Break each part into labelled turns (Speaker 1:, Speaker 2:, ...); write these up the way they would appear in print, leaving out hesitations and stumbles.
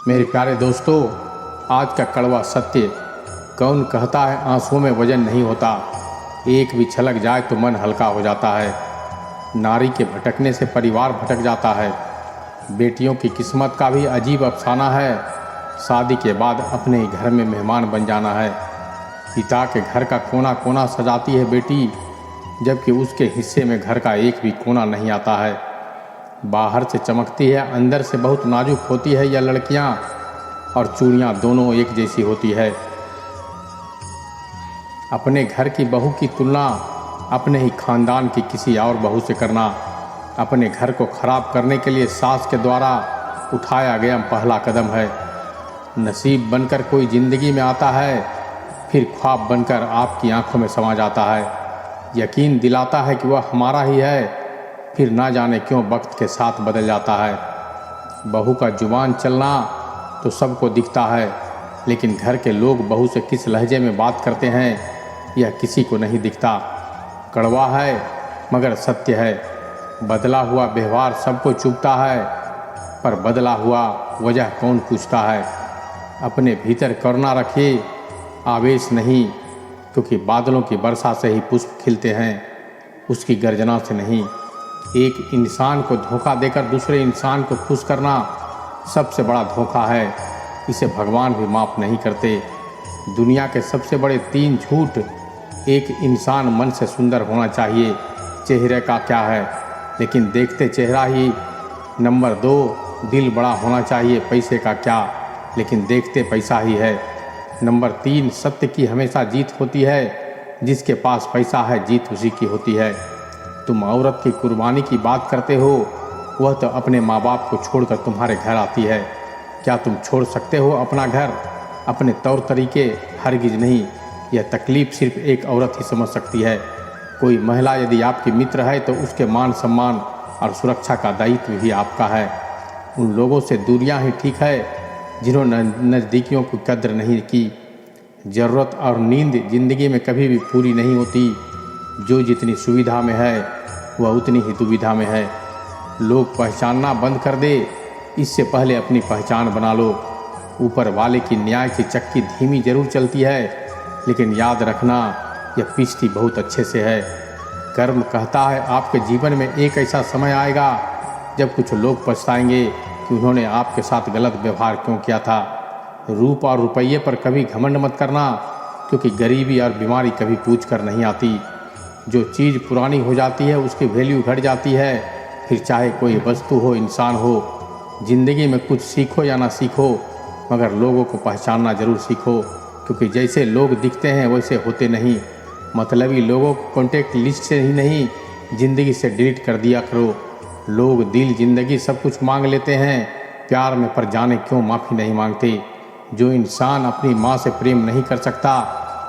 Speaker 1: मेरे प्यारे दोस्तों, आज का कड़वा सत्य, कौन कहता है आंसुओं में वजन नहीं होता, एक भी छलक जाए तो मन हल्का हो जाता है। नारी के भटकने से परिवार भटक जाता है। बेटियों की किस्मत का भी अजीब अफसाना है। शादी के बाद अपने ही घर में मेहमान बन जाना है। पिता के घर का कोना कोना सजाती है बेटी, जबकि उसके हिस्से में घर का एक भी कोना नहीं आता है। बाहर से चमकती है, अंदर से बहुत नाजुक होती है यह लड़कियां, और चूड़ियां दोनों एक जैसी होती है। अपने घर की बहू की तुलना अपने ही खानदान की किसी और बहू से करना, अपने घर को खराब करने के लिए सास के द्वारा उठाया गया पहला कदम है। नसीब बनकर कोई ज़िंदगी में आता है, फिर ख्वाब बनकर आपकी आंखों में समा जाता है। यकीन दिलाता है कि वह हमारा ही है, फिर ना जाने क्यों वक्त के साथ बदल जाता है। बहू का जुबान चलना तो सबको दिखता है, लेकिन घर के लोग बहू से किस लहजे में बात करते हैं यह किसी को नहीं दिखता। कड़वा है मगर सत्य है। बदला हुआ व्यवहार सबको चुभता है, पर बदला हुआ वजह कौन पूछता है। अपने भीतर करुणा रखिए, आवेश नहीं, क्योंकि बादलों की वर्षा से ही पुष्प खिलते हैं, उसकी गर्जना से नहीं। एक इंसान को धोखा देकर दूसरे इंसान को खुश करना सबसे बड़ा धोखा है। इसे भगवान भी माफ़ नहीं करते। दुनिया के सबसे बड़े 3 झूठ: एक इंसान मन से सुंदर होना चाहिए, चेहरे का क्या है, लेकिन देखते चेहरा ही। नंबर 2, दिल बड़ा होना चाहिए, पैसे का क्या, लेकिन देखते पैसा ही है। नंबर 3, सत्य की हमेशा जीत होती है, जिसके पास पैसा है जीत उसी की होती है। तुम औरत की कुर्बानी की बात करते हो, वह तो अपने माँ बाप को छोड़कर तुम्हारे घर आती है। क्या तुम छोड़ सकते हो अपना घर, अपने तौर तरीके? हरगिज नहीं। यह तकलीफ़ सिर्फ एक औरत ही समझ सकती है। कोई महिला यदि आपकी मित्र है तो उसके मान सम्मान और सुरक्षा का दायित्व भी आपका है। उन लोगों से दूरियां ही ठीक है जिन्होंने नज़दीकियों की कद्र नहीं की। ज़रूरत और नींद ज़िंदगी में कभी भी पूरी नहीं होती। जो जितनी सुविधा में है वह उतनी ही दुविधा में है। लोग पहचानना बंद कर दे, इससे पहले अपनी पहचान बना लो। ऊपर वाले की न्याय की चक्की धीमी जरूर चलती है, लेकिन याद रखना यह पीछती बहुत अच्छे से है। कर्म कहता है आपके जीवन में एक ऐसा समय आएगा जब कुछ लोग पछताएंगे कि उन्होंने आपके साथ गलत व्यवहार क्यों किया था। रूप और रुपये पर कभी घमंड मत करना, क्योंकि गरीबी और बीमारी कभी पूछ कर नहीं आती। जो चीज़ पुरानी हो जाती है उसकी वैल्यू घट जाती है, फिर चाहे कोई वस्तु हो, इंसान हो। ज़िंदगी में कुछ सीखो या ना सीखो, मगर लोगों को पहचानना ज़रूर सीखो, क्योंकि जैसे लोग दिखते हैं वैसे होते नहीं। मतलबी लोगों को कॉन्टेक्ट लिस्ट से ही नहीं, ज़िंदगी से डिलीट कर दिया करो। लोग दिल ज़िंदगी सब कुछ मांग लेते हैं प्यार में, पर जाने क्यों माफ़ी नहीं मांगते। जो इंसान अपनी माँ से प्रेम नहीं कर सकता,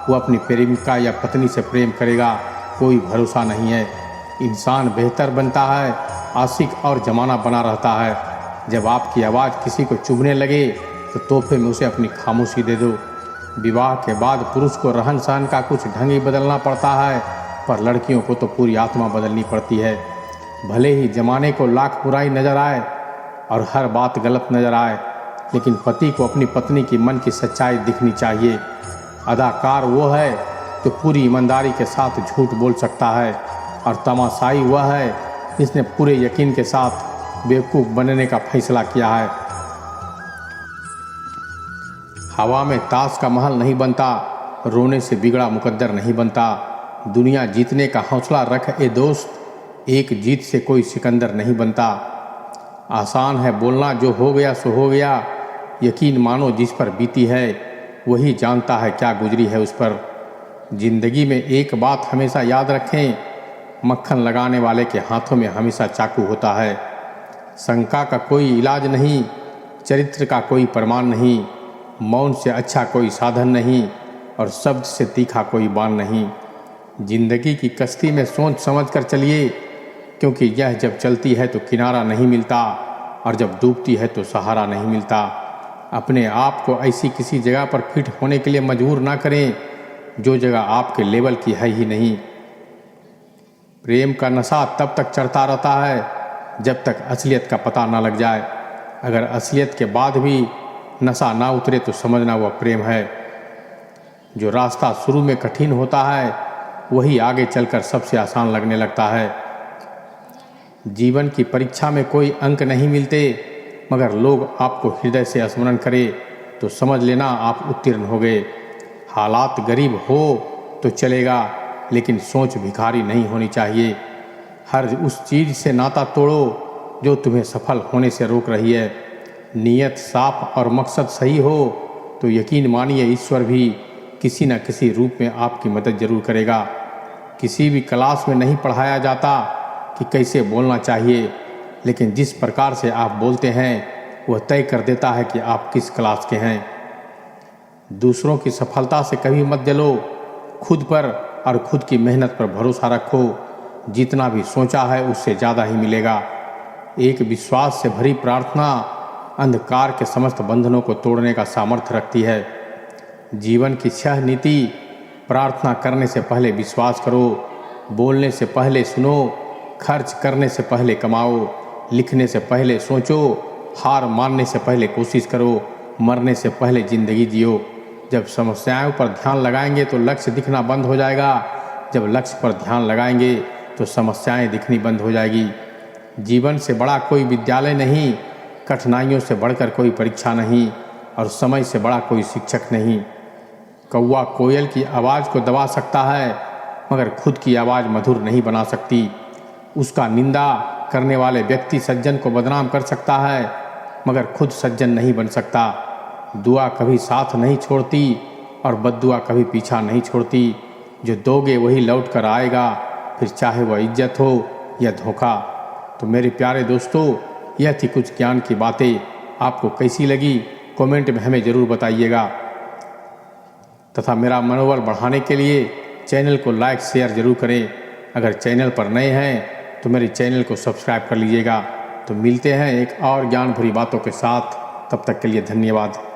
Speaker 1: वो अपनी प्रेमिका या पत्नी से प्रेम करेगा, कोई भरोसा नहीं है। इंसान बेहतर बनता है, आशिक और ज़माना बना रहता है। जब आपकी आवाज़ किसी को चुभने लगे तो तोहफे में उसे अपनी खामोशी दे दो। विवाह के बाद पुरुष को रहन सहन का कुछ ढंग ही बदलना पड़ता है, पर लड़कियों को तो पूरी आत्मा बदलनी पड़ती है। भले ही ज़माने को लाख बुराई नज़र आए और हर बात गलत नज़र आए, लेकिन पति को अपनी पत्नी की मन की सच्चाई दिखनी चाहिए। अदाकार वो है जो पूरी ईमानदारी के साथ झूठ बोल सकता है, और तमाशाई वह है जिसने पूरे यकीन के साथ बेवकूफ़ बनने का फैसला किया है। हवा में ताश का महल नहीं बनता, रोने से बिगड़ा मुकद्दर नहीं बनता। दुनिया जीतने का हौसला रख ए दोस्त, एक जीत से कोई सिकंदर नहीं बनता। आसान है बोलना जो हो गया सो हो गया, यकीन मानो जिस पर बीती है वही जानता है क्या गुजरी है उस पर। ज़िंदगी में एक बात हमेशा याद रखें, मक्खन लगाने वाले के हाथों में हमेशा चाकू होता है। शंका का कोई इलाज नहीं, चरित्र का कोई प्रमाण नहीं, मौन से अच्छा कोई साधन नहीं, और शब्द से तीखा कोई बाण नहीं। ज़िंदगी की कश्ती में सोच समझ कर चलिए, क्योंकि यह जब चलती है तो किनारा नहीं मिलता, और जब डूबती है तो सहारा नहीं मिलता। अपने आप को ऐसी किसी जगह पर फिट होने के लिए मजबूर ना करें जो जगह आपके लेवल की है ही नहीं। प्रेम का नशा तब तक चढ़ता रहता है जब तक असलियत का पता ना लग जाए। अगर असलियत के बाद भी नशा ना उतरे तो समझना वह प्रेम है। जो रास्ता शुरू में कठिन होता है वही आगे चलकर सबसे आसान लगने लगता है। जीवन की परीक्षा में कोई अंक नहीं मिलते, मगर लोग आपको हृदय से स्मरण करें तो समझ लेना आप उत्तीर्ण हो गए। हालात गरीब हो तो चलेगा, लेकिन सोच भिखारी नहीं होनी चाहिए। हर उस चीज़ से नाता तोड़ो जो तुम्हें सफल होने से रोक रही है। नीयत साफ और मकसद सही हो तो यकीन मानिए ईश्वर भी किसी न किसी रूप में आपकी मदद जरूर करेगा। किसी भी क्लास में नहीं पढ़ाया जाता कि कैसे बोलना चाहिए, लेकिन जिस प्रकार से आप बोलते हैं वह तय कर देता है कि आप किस क्लास के हैं। दूसरों की सफलता से कभी मत जलो, खुद पर और खुद की मेहनत पर भरोसा रखो। जितना भी सोचा है उससे ज़्यादा ही मिलेगा। एक विश्वास से भरी प्रार्थना अंधकार के समस्त बंधनों को तोड़ने का सामर्थ्य रखती है। जीवन की 6 नीति: प्रार्थना करने से पहले विश्वास करो, बोलने से पहले सुनो, खर्च करने से पहले कमाओ, लिखने से पहले सोचो, हार मानने से पहले कोशिश करो, मरने से पहले ज़िंदगी जियो। जब समस्याओं पर ध्यान लगाएंगे तो लक्ष्य दिखना बंद हो जाएगा। जब लक्ष्य पर ध्यान लगाएंगे तो समस्याएं दिखनी बंद हो जाएगी। जीवन से बड़ा कोई विद्यालय नहीं, कठिनाइयों से बढ़कर कोई परीक्षा नहीं, और समय से बड़ा कोई शिक्षक नहीं। कौवा कोयल की आवाज़ को दबा सकता है, मगर खुद की आवाज़ मधुर नहीं बना सकती। उसका निंदा करने वाले व्यक्ति सज्जन को बदनाम कर सकता है, मगर खुद सज्जन नहीं बन सकता। दुआ कभी साथ नहीं छोड़ती और बद्दुआ कभी पीछा नहीं छोड़ती। जो दोगे वही लौट कर आएगा, फिर चाहे वह इज्जत हो या धोखा। तो मेरे प्यारे दोस्तों, यह थी कुछ ज्ञान की बातें। आपको कैसी लगी कमेंट में हमें ज़रूर बताइएगा, तथा मेरा मनोबल बढ़ाने के लिए चैनल को लाइक शेयर ज़रूर करें। अगर चैनल पर नए हैं तो मेरे चैनल को सब्सक्राइब कर लीजिएगा। तो मिलते हैं एक और ज्ञान भरी बातों के साथ। तब तक के लिए धन्यवाद।